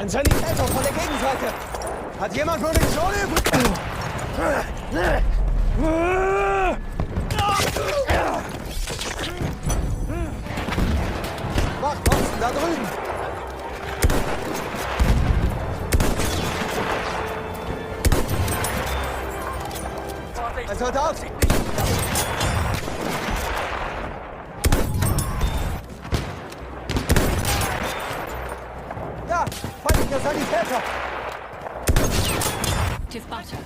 Ein Sanitäter von der Gegenseite. Hat jemand Munition übrig? Wachposten da drüben. Ein Soldat. Ja, feindlicher Sanitäter. Tief Butter.